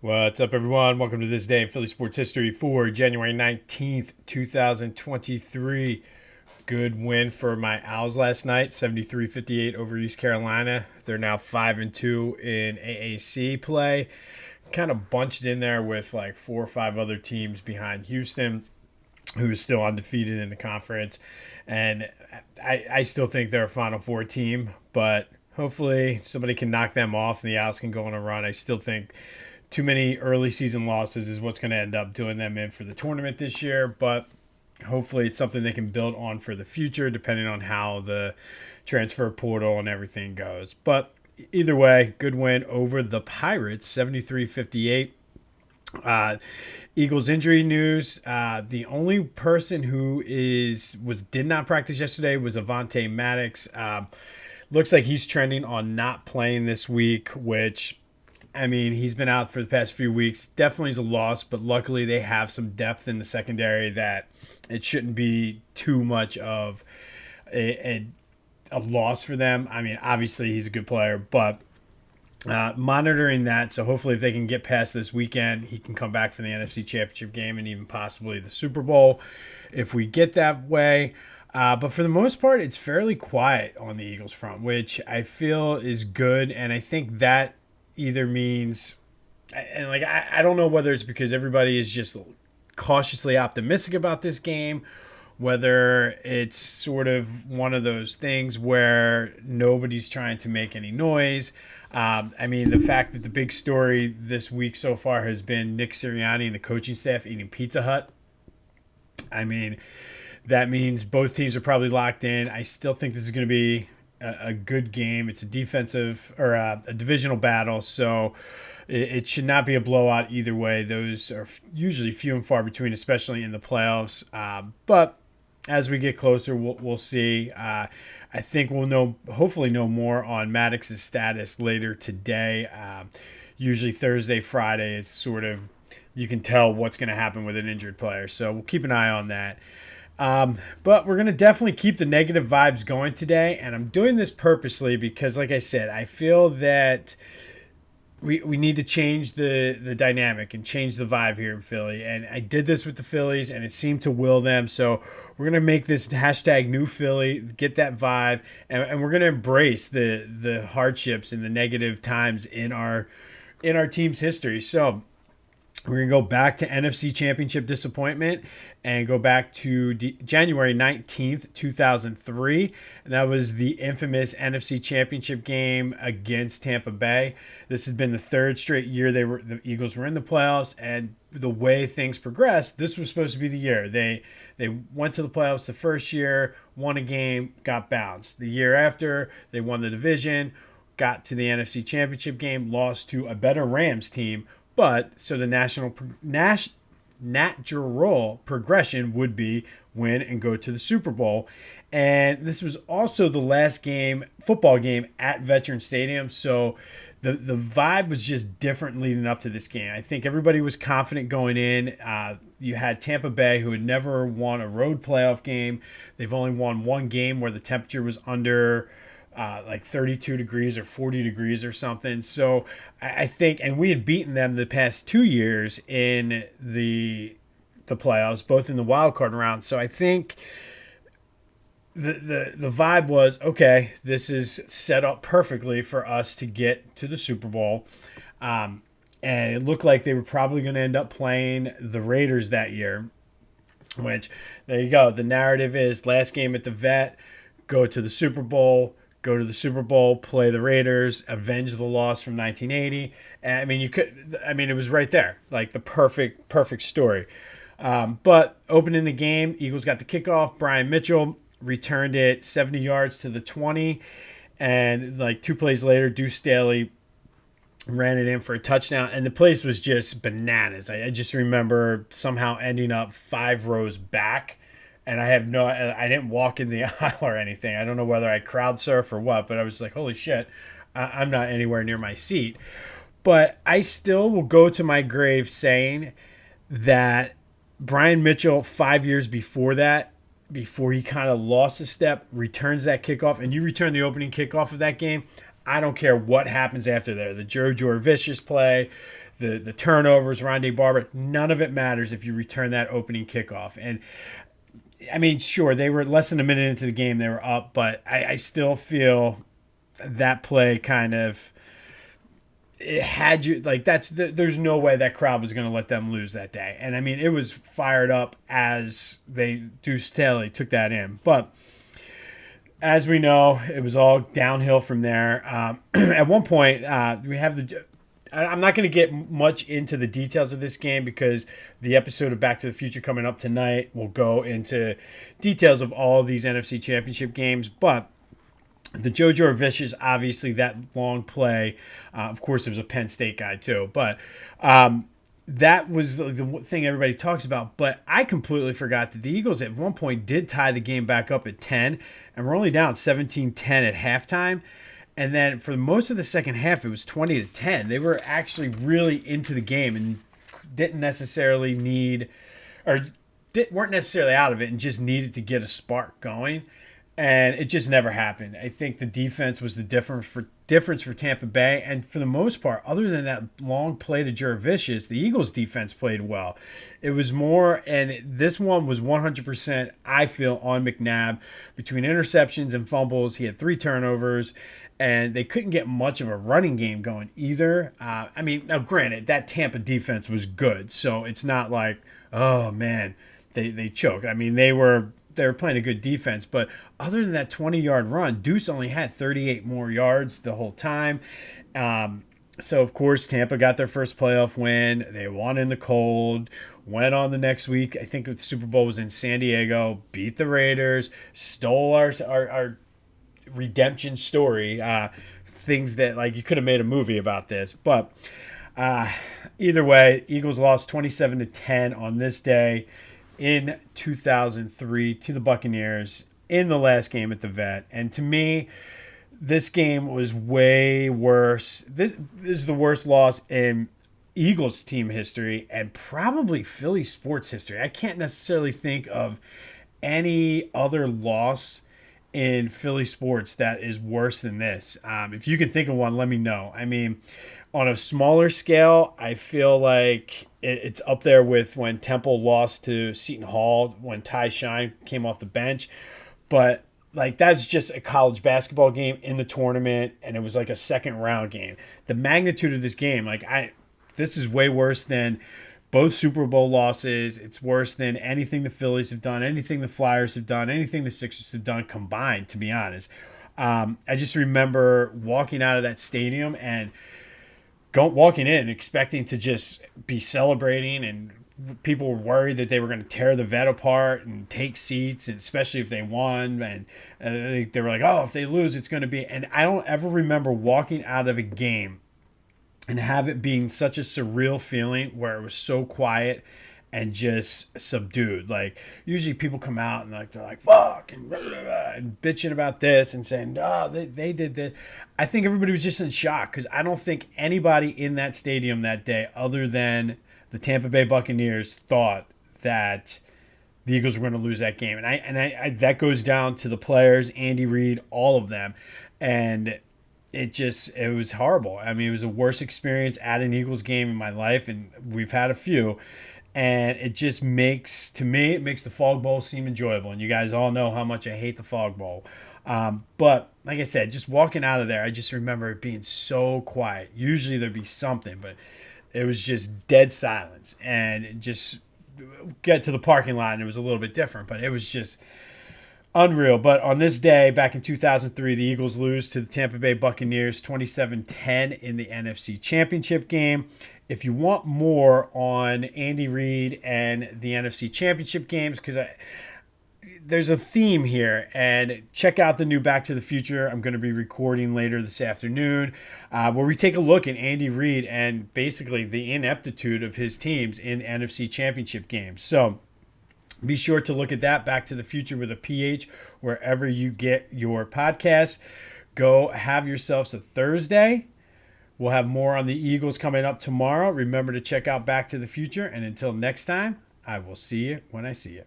What's up, everyone? Welcome to this day in Philly sports history for January 19th, 2023. Good win for my Owls last night, 73-58 over East Carolina. They're now 5-2 in AAC play. Kind of bunched in there with like 4 or 5 other teams behind Houston, who is still undefeated in the conference. And I still think they're a Final Four team, but hopefully somebody can knock them off and the Owls can go on a run. I still think too many early season losses is what's going to end up doing them in for the tournament this year, but hopefully it's something they can build on for the future depending on how the transfer portal and everything goes. But either way, good win over the Pirates, 73-58. Eagles injury news. The only person who did not practice yesterday was Avonte Maddox. Looks like he's trending on not playing this week, which, I mean, he's been out for the past few weeks. Definitely is a loss, but luckily they have some depth in the secondary that it shouldn't be too much of a loss for them. I mean, obviously he's a good player, but monitoring that. So hopefully if they can get past this weekend, he can come back for the NFC Championship game and even possibly the Super Bowl if we get that way. But for the most part, it's fairly quiet on the Eagles front, which I feel is good. And I think that either means, and like I don't know whether it's because everybody is just cautiously optimistic about this game, whether it's sort of one of those things where nobody's trying to make any noise. I mean, the fact that the big story this week so far has been Nick Sirianni and the coaching staff eating Pizza Hut. I mean, that means both teams are probably locked in. I still think this is going to be a good game. It's a defensive or a divisional battle, so it should not be a blowout either way. Those are usually few and far between, especially in the playoffs. But as we get closer, we'll see. I think we'll hopefully know more on Maddox's status later today. Usually Thursday, Friday is sort of, you can tell what's going to happen with an injured player. So we'll keep an eye on that. But we're going to definitely keep the negative vibes going today. And I'm doing this purposely because, like I said, I feel that we need to change the dynamic and change the vibe here in Philly. And I did this with the Phillies, and it seemed to will them. So we're going to make this hashtag New Philly, get that vibe, and we're going to embrace the hardships and the negative times in our team's history. So we're going to go back to NFC Championship disappointment and go back to January 19th, 2003. And that was the infamous NFC Championship game against Tampa Bay. This has been the third straight year the Eagles were in the playoffs, and the way things progressed, this was supposed to be the year. They went to the playoffs the first year, won a game, got bounced. The year after, they won the division, got to the NFC Championship game, lost to a better Rams team. But so the natural progression would be win and go to the Super Bowl. And this was also the last football game at Veteran Stadium. So the vibe was just different leading up to this game. I think everybody was confident going in. You had Tampa Bay, who had never won a road playoff game. They've only won one game where the temperature was under like 32 degrees or 40 degrees or something. So I think, and we had beaten them the past 2 years in the playoffs, both in the wild card round. So I think the vibe was, okay, this is set up perfectly for us to get to the Super Bowl. And it looked like they were probably going to end up playing the Raiders that year, which, there you go. The narrative is last game at the Vet, go to the Super Bowl, play the Raiders, avenge the loss from 1980. And it was right there, like the perfect story. But opening the game, Eagles got the kickoff. Brian Mitchell returned it 70 yards to the 20. And like 2 plays later, Deuce Staley ran it in for a touchdown. And the place was just bananas. I just remember somehow ending up 5 rows back. And I didn't walk in the aisle or anything. I don't know whether I crowd surf or what, but I was like, holy shit, I'm not anywhere near my seat. But I still will go to my grave saying that Brian Mitchell, 5 years before that, before he kind of lost a step, returns that kickoff, and you return the opening kickoff of that game, I don't care what happens after there. The Joe Vicious play, the turnovers, Rondé Barber, none of it matters if you return that opening kickoff. And I mean, sure, they were less than a minute into the game, they were up, but I still feel that play kind of it had you like there's no way that crowd was going to let them lose that day. And I mean, it was fired up as Deuce Staley took that in. But as we know, it was all downhill from there. At one point, we have I'm not going to get much into the details of this game because the episode of Back to the Future coming up tonight will go into details of all of these NFC Championship games. But the JoJo Vicious, obviously, that long play. Of course, it was a Penn State guy, too. But that was the thing everybody talks about. But I completely forgot that the Eagles at one point did tie the game back up at 10. And we're only down 17-10 at halftime. And then for most of the second half, it was 20-10. They were actually really into the game and didn't necessarily weren't necessarily out of it and just needed to get a spark going. And it just never happened. I think the defense was the difference for Tampa Bay. And for the most part, other than that long play to Jurevicius, the Eagles' defense played well. It was more, and this one was 100%, I feel, on McNabb. Between interceptions and fumbles, he had 3 turnovers, and they couldn't get much of a running game going either. I mean, now granted, that Tampa defense was good, so it's not like, oh, man, they choked. I mean, they were playing a good defense, but other than that 20-yard run, Deuce only had 38 more yards the whole time. So, of course, Tampa got their first playoff win. They won in the cold, went on the next week. I think the Super Bowl was in San Diego, beat the Raiders, stole our redemption story, things that, like, you could have made a movie about this. But either way, Eagles lost 27-10 on this day in 2003 to the Buccaneers in the last game at the Vet. And to me, this game was way worse. This is the worst loss in Eagles team history and probably Philly sports history. I can't necessarily think of any other loss in Philly sports that is worse than this. If you can think of one, let me know. I mean, on a smaller scale, I feel like it's up there with when Temple lost to Seton Hall when Ty Shine came off the bench. But like that's just a college basketball game in the tournament, and it was like a second round game. The magnitude of this game, this is way worse than both Super Bowl losses. It's worse than anything the Phillies have done, anything the Flyers have done, anything the Sixers have done combined, to be honest. I just remember walking out of that stadium and walking in expecting to just be celebrating, and people were worried that they were going to tear the Vet apart and take seats, and especially if they won. And they were like, oh, if they lose, it's going to be. And I don't ever remember walking out of a game and have it being such a surreal feeling where it was so quiet and just subdued. Like, usually people come out and they're like, fuck, and, blah, blah, blah, and bitching about this and saying, oh, they did this. I think everybody was just in shock because I don't think anybody in that stadium that day, other than the Tampa Bay Buccaneers, thought that the Eagles were going to lose that game. And I that goes down to the players, Andy Reid, all of them. And it was horrible. I mean, it was the worst experience at an Eagles game in my life, and we've had a few. And it just makes the Fog Bowl seem enjoyable. And you guys all know how much I hate the Fog Bowl. But like I said, just walking out of there, I just remember it being so quiet. Usually there'd be something, but it was just dead silence. And it just get to the parking lot, and it was a little bit different. But it was just unreal. But on this day, back in 2003, the Eagles lose to the Tampa Bay Buccaneers 27-10 in the NFC Championship game. If you want more on Andy Reid and the NFC Championship games, because there's a theme here, and check out the new Back to the Future I'm going to be recording later this afternoon, where we take a look at Andy Reid and basically the ineptitude of his teams in NFC Championship games. So be sure to look at that, Back to the Future with a PH, wherever you get your podcasts. Go have yourselves a Thursday. We'll have more on the Eagles coming up tomorrow. Remember to check out Back to the Future. And until next time, I will see you when I see you.